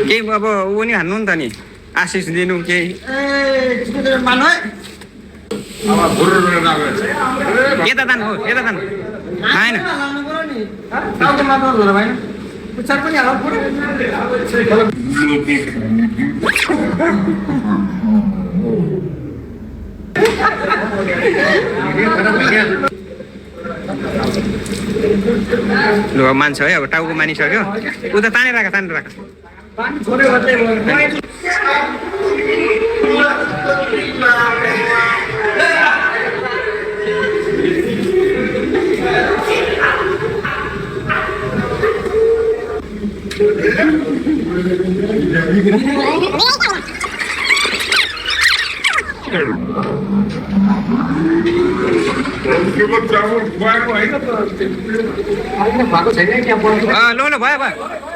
केही अब ऊ नि हान्नु नि त नि आशिष दिनु केही यता जानु हो यता जानु आएन लु अब मान्छ है अब टाउको मानिसक्यो उता तानेर राख ल भयो